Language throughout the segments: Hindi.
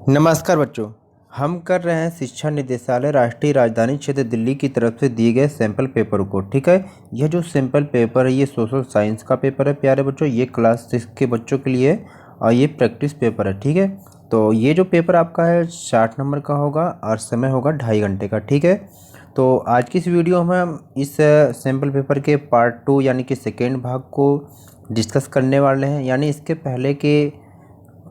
नमस्कार बच्चों। हम कर रहे हैं शिक्षा निदेशालय राष्ट्रीय राजधानी क्षेत्र दिल्ली की तरफ से दिए गए सैंपल पेपर को। ठीक है, यह जो सैंपल पेपर है ये सोशल साइंस का पेपर है प्यारे बच्चों। ये क्लास 6 के बच्चों के लिए और ये प्रैक्टिस पेपर है। ठीक है, तो ये जो पेपर आपका है 60 नंबर का होगा और समय होगा 2.5 घंटे का। ठीक है, तो आज की इस वीडियो में हम इस सैंपल पेपर के पार्ट 2 यानी कि सेकेंड भाग को डिस्कस करने वाले हैं। यानी इसके पहले के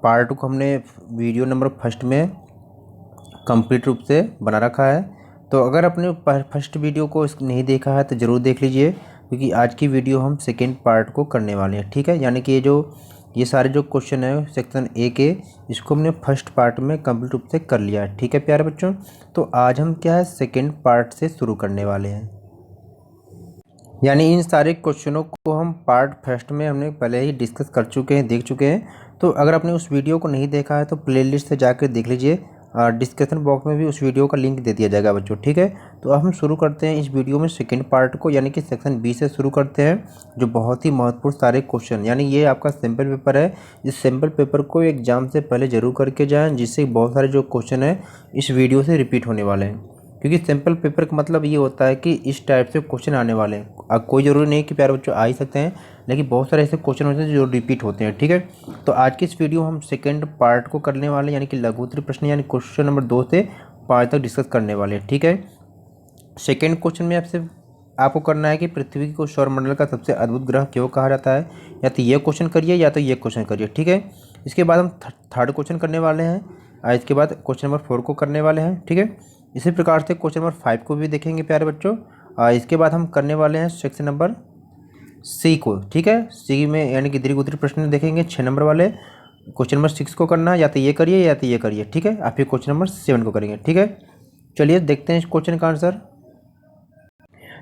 पार्ट को हमने वीडियो नंबर फर्स्ट में कंप्लीट रूप से बना रखा है। तो अगर आपने फर्स्ट वीडियो को नहीं देखा है तो ज़रूर देख लीजिए, क्योंकि आज की वीडियो हम सेकेंड पार्ट को करने वाले हैं। ठीक है, यानी कि ये सारे जो क्वेश्चन है सेक्शन ए के, इसको हमने फर्स्ट पार्ट में कंप्लीट रूप से कर लिया है। ठीक है प्यारे बच्चों, तो आज हम क्या है सेकेंड पार्ट से शुरू करने वाले हैं। यानी इन सारे क्वेश्चनों को हम पार्ट फर्स्ट में हमने पहले ही डिस्कस कर चुके हैं, देख चुके हैं। तो अगर आपने उस वीडियो को नहीं देखा है तो प्लेलिस्ट से जाकर देख लीजिए, डिस्क्रिप्शन बॉक्स में भी उस वीडियो का लिंक दे दिया जाएगा बच्चों। ठीक है, तो अब हम शुरू करते हैं इस वीडियो में सेकंड पार्ट को, यानी कि सेक्शन बी से शुरू करते हैं, जो बहुत ही महत्वपूर्ण सारे क्वेश्चन। यानी ये आपका सैम्पल पेपर है, इस सैम्पल पेपर को एग्जाम से पहले जरूर करके जाएँ, जिससे बहुत सारे जो क्वेश्चन है इस वीडियो से रिपीट होने वाले हैं। क्योंकि सैम्पल पेपर का मतलब ये होता है कि इस टाइप से क्वेश्चन आने वाले हैं। अब कोई ज़रूरी नहीं कि प्यारे बच्चों आ ही सकते हैं, लेकिन बहुत सारे ऐसे क्वेश्चन होते हैं जो रिपीट होते हैं। ठीक है, तो आज की इस वीडियो हम सेकंड पार्ट को करने वाले हैं, यानी कि लघु उत्तरीय प्रश्न यानी क्वेश्चन नंबर 2 से 5 तक डिस्कस करने वाले हैं। ठीक है, सेकेंड क्वेश्चन में आपको करना है कि पृथ्वी को सौरमंडल का सबसे अद्भुत ग्रह क्यों कहा जाता है। या तो ये क्वेश्चन करिए या तो ये क्वेश्चन करिए। ठीक है, इसके बाद हम थर्ड क्वेश्चन करने वाले हैं और इसके बाद क्वेश्चन नंबर 4 को करने वाले हैं। ठीक है, इसी प्रकार से क्वेश्चन नंबर 5 को भी देखेंगे प्यारे बच्चों, और इसके बाद हम करने वाले हैं सेक्शन नंबर सी को। ठीक है, सी में यानी कि दीर्घ उत्तरीय प्रश्न देखेंगे 6 नंबर वाले। क्वेश्चन नंबर 6 को करना है, या तो ये करिए या तो ये करिए। ठीक है, आप फिर क्वेश्चन नंबर 7 को करेंगे। ठीक है, चलिए देखते हैं इस क्वेश्चन का आंसर।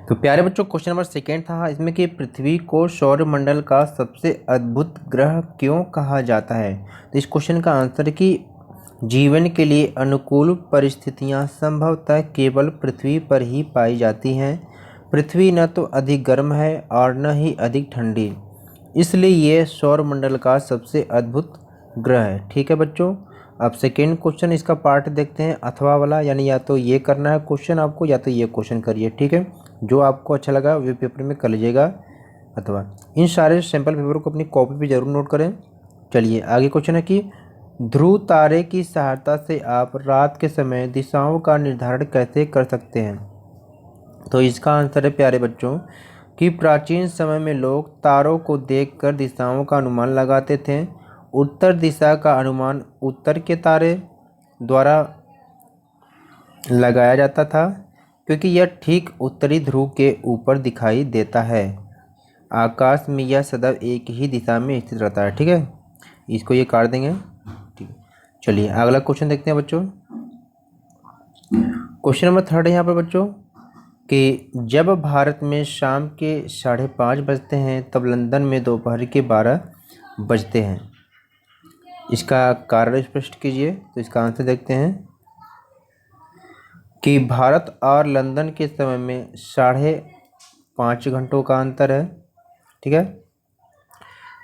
तो प्यारे बच्चों क्वेश्चन नंबर सेकेंड था इसमें कि पृथ्वी को सौरमंडल का सबसे अद्भुत ग्रह क्यों कहा जाता है। तो इस क्वेश्चन का आंसर है कि जीवन के लिए अनुकूल परिस्थितियां संभवतः केवल पृथ्वी पर ही पाई जाती हैं। पृथ्वी न तो अधिक गर्म है और न ही अधिक ठंडी, इसलिए ये सौरमंडल का सबसे अद्भुत ग्रह है। ठीक है बच्चों, अब सेकेंड क्वेश्चन इसका पार्ट देखते हैं अथवा वाला, यानी या तो ये करना है क्वेश्चन आपको या तो ये क्वेश्चन करिए। ठीक है, जो आपको अच्छा लगा वे पेपर में कर लीजिएगा, अथवा इन सारे सैंपल पेपर को अपनी कॉपी पे जरूर नोट करें। चलिए आगे क्वेश्चन है कि ध्रुव तारे की सहायता से आप रात के समय दिशाओं का निर्धारण कैसे कर सकते हैं। तो इसका आंसर है प्यारे बच्चों कि प्राचीन समय में लोग तारों को देखकर दिशाओं का अनुमान लगाते थे। उत्तर दिशा का अनुमान उत्तर के तारे द्वारा लगाया जाता था, क्योंकि यह ठीक उत्तरी ध्रुव के ऊपर दिखाई देता है। आकाश में यह सदैव एक ही दिशा में स्थित रहता है। ठीक है, इसको ये काट देंगे। ठीक है, चलिए अगला क्वेश्चन देखते हैं बच्चों। क्वेश्चन नंबर 3 है यहाँ पर बच्चों कि जब भारत में शाम के 5:30 बजते हैं तब लंदन में दोपहर के 12 बजते हैं। इसका कारण स्पष्ट कीजिए। तो इसका आंसर देखते हैं कि भारत और लंदन के समय में 5.5 घंटों का अंतर है। ठीक है,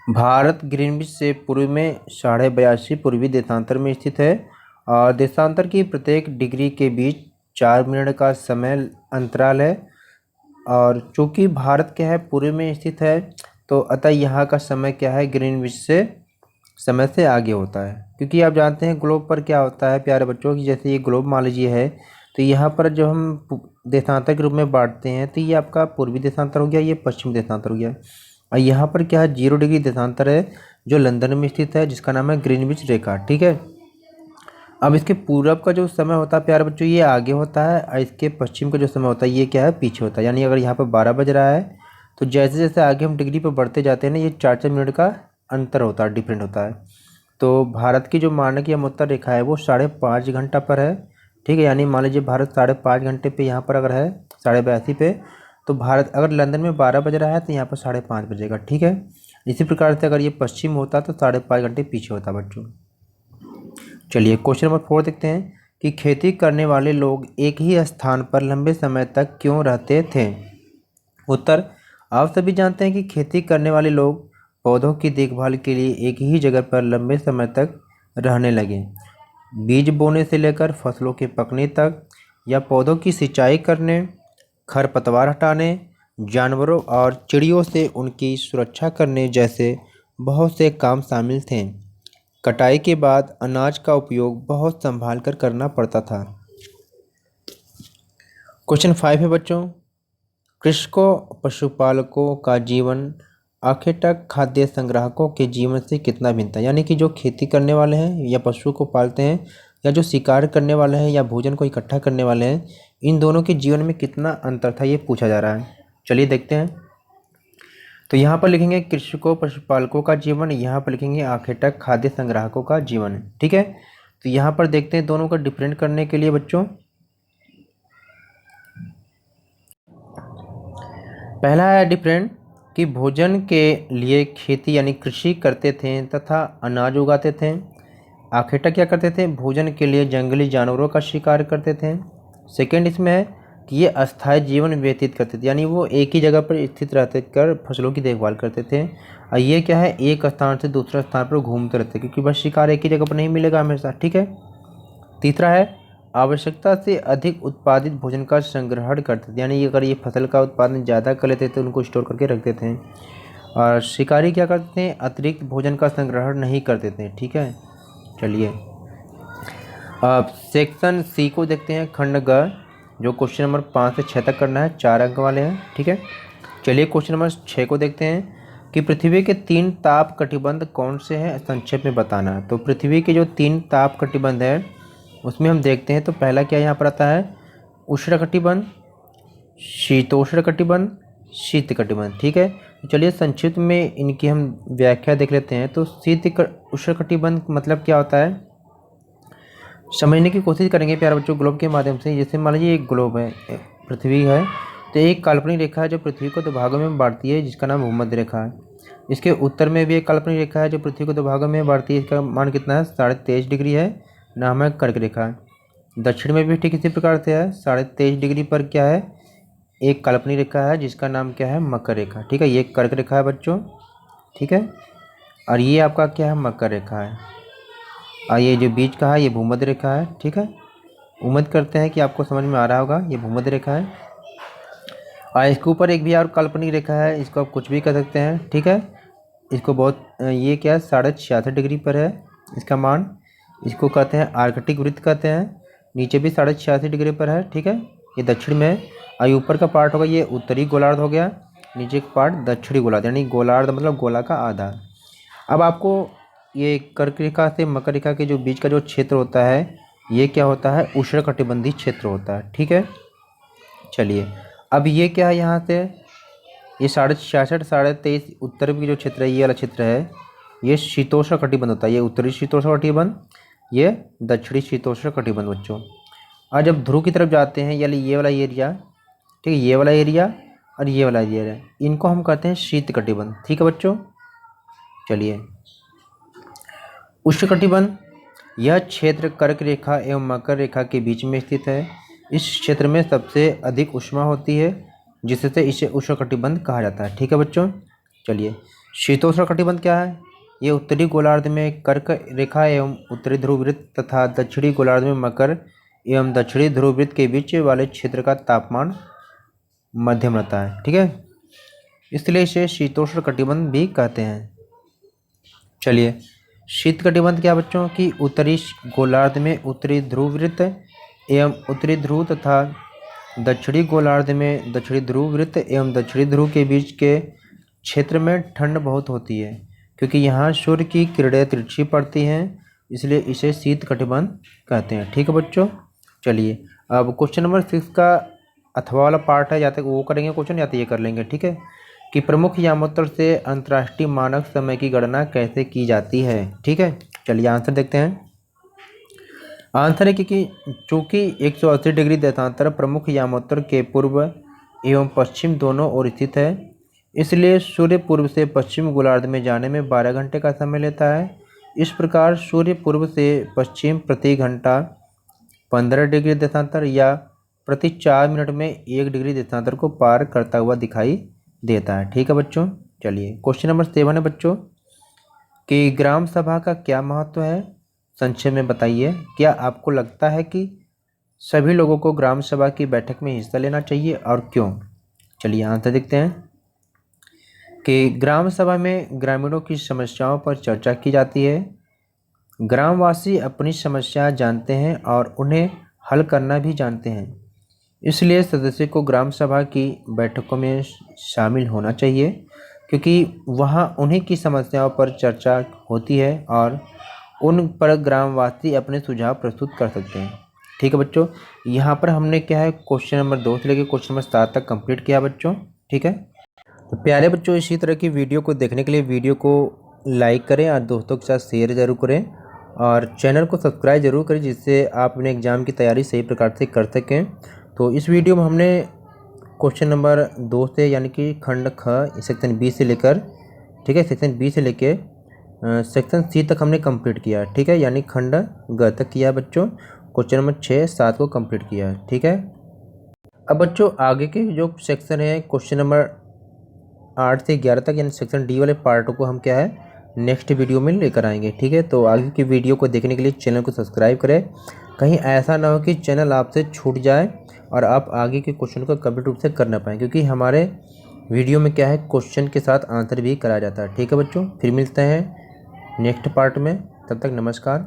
भारत ग्रीनविच से पूर्व में 82.5 पूर्वी देशांतर में स्थित है और देशांतर की प्रत्येक डिग्री के बीच 4 मिनट का समय अंतराल है। और चूँकि भारत क्या है पूर्व में स्थित है, तो अतः यहाँ का समय क्या है ग्रीनविच से समय से आगे होता है। क्योंकि आप जानते हैं ग्लोब पर क्या होता है प्यारे बच्चों की, जैसे ये ग्लोब मान लीजिए है, तो यहाँ पर जो हम देशांतर के रूप में बांटते हैं, तो ये आपका पूर्वी देशांतर हो गया, ये पश्चिमी देशांतर हो गया। और यहाँ पर क्या है 0 डिग्री देशांतर है जो लंदन में स्थित है, जिसका नाम है ग्रीनविच रेखा। ठीक है, अब इसके पूरब का जो समय होता है प्यारे बच्चों ये आगे होता है, और इसके पश्चिम का जो समय होता है ये क्या है पीछे होता है। यानी अगर यहाँ पर 12 बज रहा है तो जैसे जैसे आगे हम डिग्री पर बढ़ते जाते हैं ना, ये 4-4 मिनट का अंतर होता है, डिफरेंट होता है। तो भारत की जो मानक या उत्तर रेखा है वो 5.5 घंटा पर है। ठीक है, यानी मान लीजिए भारत 5.5 घंटे पे यहाँ पर अगर है 82.5 पे, तो भारत अगर लंदन में 12 बज रहा है तो यहाँ पर 5:30 बजेगा। ठीक है, इसी प्रकार से अगर ये पश्चिम होता तो 5.5 घंटे पीछे होता बच्चों। चलिए क्वेश्चन नंबर 4 देखते हैं कि खेती करने वाले लोग एक ही स्थान पर लंबे समय तक क्यों रहते थे। उत्तर, आप सभी जानते हैं कि खेती करने वाले लोग पौधों की देखभाल के लिए एक ही जगह पर लंबे समय तक रहने लगे। बीज बोने से लेकर फसलों के पकने तक, या पौधों की सिंचाई करने, खरपतवार हटाने, जानवरों और चिड़ियों से उनकी सुरक्षा करने जैसे बहुत से काम शामिल थे। कटाई के बाद अनाज का उपयोग बहुत संभाल कर करना पड़ता था। क्वेश्चन 5 है बच्चों, कृषकों पशुपालकों का जीवन आखिर तक खाद्य संग्राहकों के जीवन से कितना भिन्न था। यानी कि जो खेती करने वाले हैं या पशु को पालते हैं या जो शिकार करने वाले हैं या भोजन को इकट्ठा करने वाले हैं, इन दोनों के जीवन में कितना अंतर था, ये पूछा जा रहा है। चलिए देखते हैं। तो यहाँ पर लिखेंगे कृषकों पशुपालकों का जीवन, यहाँ पर लिखेंगे आखिर तक खाद्य संग्राहकों का जीवन। ठीक है, तो यहाँ पर देखते हैं दोनों को डिफरेंट करने के लिए बच्चों। पहला है डिफरेंट कि भोजन के लिए खेती यानी कृषि करते थे तथा अनाज उगाते थे। आखिर तक क्या करते थे, भोजन के लिए जंगली जानवरों का शिकार करते थे। सेकंड इसमें है कि ये अस्थायी जीवन व्यतीत करते थे, यानी वो एक ही जगह पर स्थित रहते कर फसलों की देखभाल करते थे। और ये क्या है, एक स्थान से दूसरे स्थान पर घूमते रहते, क्योंकि बस शिकार एक ही जगह पर नहीं मिलेगा हमेशा। ठीक है, तीसरा है आवश्यकता से अधिक उत्पादित भोजन का संग्रहण करते थे, यानी अगर ये फसल का उत्पादन ज़्यादा कर लेते थे तो उनको स्टोर करके रखते थे। और शिकारी क्या करते थे, अतिरिक्त भोजन का संग्रहण नहीं करते थे। ठीक है, चलिए अब सेक्शन सी को देखते हैं, खंड ग, जो क्वेश्चन नंबर 5 से 6 तक करना है, 4 अंक वाले हैं। ठीक है, चलिए क्वेश्चन नंबर 6 को देखते हैं कि पृथ्वी के 3 ताप कटिबंध कौन से हैं, संक्षेप में बताना। तो पृथ्वी के जो 3 ताप कटिबंध है उसमें हम देखते हैं। तो पहला क्या यहाँ पर आता है, उष्णकटिबंध, शीतोष्णकटिबंध, शीत कटिबंध। ठीक है, तो चलिए संक्षिप्त में इनकी हम व्याख्या देख लेते हैं। तो उष्णकटिबंध मतलब क्या होता है, समझने की कोशिश करेंगे प्यारे बच्चों ग्लोब के माध्यम से। जैसे मान लीजिए एक ग्लोब है, पृथ्वी है, तो एक काल्पनिक रेखा है जो पृथ्वी को 2 भागों में बांटती है, जिसका नाम भूमध्य रेखा है। इसके उत्तर में भी एक काल्पनिक रेखा है जो पृथ्वी को 2 भागों में बांटती है, इसका मान कितना है, 23.5 डिग्री है, नाम है कर्क रेखा। दक्षिण में भी ठीक इसी प्रकार से है, 23.5 डिग्री पर क्या है, एक काल्पनिक रेखा है जिसका नाम क्या है, मकर रेखा। ठीक है, ये कर्क रेखा है बच्चों। ठीक है, और ये आपका क्या है, मकर रेखा है। और ये जो बीच का है ये भूमध्य रेखा है। ठीक है, उम्मीद करते हैं कि आपको समझ में आ रहा होगा, ये भूमध्य रेखा है। और इसके ऊपर एक भी और काल्पनिक रेखा है, इसको आप कुछ भी कह सकते हैं। ठीक है, इसको बहुत ये क्या है, 66.5 डिग्री पर है इसका मान, इसको कहते हैं आर्कटिक वृत्त कहते हैं। नीचे भी 86.5 डिग्री पर है। ठीक है, ये दक्षिण में है। और ऊपर का पार्ट होगा ये उत्तरी गोलार्ध हो गया, नीचे का पार्ट दक्षिणी गोलार्ध, यानी गोलार्ध मतलब गोला का आधा। अब आपको ये कर्क रेखा से मकर रेखा के जो बीच का जो क्षेत्र होता है ये क्या होता है, उष्णकटिबंधीय क्षेत्र होता है। ठीक है, चलिए अब ये क्या है, यहाँ से ये 66.5 23.5 उत्तर की जो क्षेत्र है, ये वाला क्षेत्र है, ये शीतोष्ण कटिबंध होता है। ये उत्तरी शीतोष्ण कटिबंध, ये दक्षिणी शीतोष्ण कटिबंध बच्चों। और जब ध्रुव की तरफ जाते हैं, यानी ये वाला एरिया, ठीक है, ये वाला एरिया और ये वाला एरिया, इनको हम कहते हैं शीत कटिबंध। ठीक है बच्चों, चलिए उष्णकटिबंध, यह क्षेत्र कर्क रेखा एवं मकर रेखा के बीच में स्थित है। इस क्षेत्र में सबसे अधिक ऊष्मा होती है, जिससे इसे उष्णकटिबंध कहा जाता है। ठीक है बच्चों, चलिए शीतोष्ण कटिबंध क्या है, ये उत्तरी गोलार्ध में कर्क रेखा एवं उत्तरी ध्रुव वृत्त तथा दक्षिणी गोलार्ध में मकर एवं दक्षिणी ध्रुव वृत्त के बीच वाले क्षेत्र का तापमान मध्यम रहता है। ठीक है, इसलिए इसे शीतोष्ण कटिबंध भी कहते हैं। चलिए शीत कटिबंध क्या बच्चों की, उत्तरी गोलार्ध में उत्तरी ध्रुव वृत्त एवं उत्तरी ध्रुव तथा दक्षिणी गोलार्ध में दक्षिणी ध्रुव वृत्त एवं दक्षिणी ध्रुव के बीच के क्षेत्र में ठंड बहुत होती है, क्योंकि यहाँ सूर्य की किरणें तिरछी पड़ती हैं, इसलिए इसे शीत कटिबंध कहते हैं। ठीक है बच्चों, चलिए अब क्वेश्चन नंबर 6 का अथवा वाला पार्ट है, या तक वो करेंगे क्वेश्चन या तो ये कर लेंगे। ठीक है, कि प्रमुख यामोत्तर से अंतर्राष्ट्रीय मानक समय की गणना कैसे की जाती है। ठीक है, चलिए आंसर देखते हैं। आंसर है कि चूँकि 180 डिग्री देशांतर प्रमुख यामोत्तर के पूर्व एवं पश्चिम दोनों ओर स्थित है, इसलिए सूर्य पूर्व से पश्चिम गोलार्ध में जाने में 12 घंटे का समय लेता है। इस प्रकार सूर्य पूर्व से पश्चिम प्रति घंटा 15 डिग्री देशांतर या प्रति 4 मिनट में 1 डिग्री देशांतर को पार करता हुआ दिखाई देता है। ठीक है बच्चों, चलिए क्वेश्चन नंबर 7 है बच्चों कि ग्राम सभा का क्या महत्व है। संक्षेप में बताइए, क्या आपको लगता है कि सभी लोगों को ग्राम सभा की बैठक में हिस्सा लेना चाहिए और क्यों? चलिए आंसर देखते हैं कि ग्राम सभा में ग्रामीणों की समस्याओं पर चर्चा की जाती है। ग्रामवासी अपनी समस्या जानते हैं और उन्हें हल करना भी जानते हैं, इसलिए सदस्य को ग्राम सभा की बैठकों में शामिल होना चाहिए, क्योंकि वहाँ उन्हीं की समस्याओं पर चर्चा होती है और उन पर ग्रामवासी अपने सुझाव प्रस्तुत कर सकते हैं। ठीक है बच्चों, यहाँ पर हमने क्या है क्वेश्चन नंबर 2 से लेकर क्वेश्चन नंबर 7 तक कंप्लीट किया बच्चों। ठीक है, तो प्यारे बच्चों, इसी तरह की वीडियो को देखने के लिए वीडियो को लाइक करें और दोस्तों के साथ शेयर ज़रूर करें और चैनल को सब्सक्राइब जरूर करें, जिससे आप अपने एग्ज़ाम की तैयारी सही प्रकार से कर सकें। तो इस वीडियो में हमने क्वेश्चन नंबर 2 से यानी कि खंड ख सेक्शन बी से लेकर, ठीक है, सेक्शन बी से लेकर सेक्शन सी तक हमने कंप्लीट किया। ठीक है, यानी खंड ग तक किया बच्चों। क्वेश्चन नंबर 6, 7 को कंप्लीट किया। ठीक है, अब बच्चों आगे के जो सेक्शन है क्वेश्चन नंबर 8 से 11 तक यानी सेक्शन डी वाले पार्ट को हम क्या है नेक्स्ट वीडियो में लेकर आएंगे। ठीक है, तो आगे की वीडियो को देखने के लिए चैनल को सब्सक्राइब करें। कहीं ऐसा ना हो कि चैनल आपसे छूट जाए और आप आगे के क्वेश्चन को कंप्लीट रूप से कर ना पाएँ, क्योंकि हमारे वीडियो में क्या है क्वेश्चन के साथ आंसर भी कराया जाता है। ठीक है बच्चों, फिर मिलते हैं नेक्स्ट पार्ट में, तब तक नमस्कार।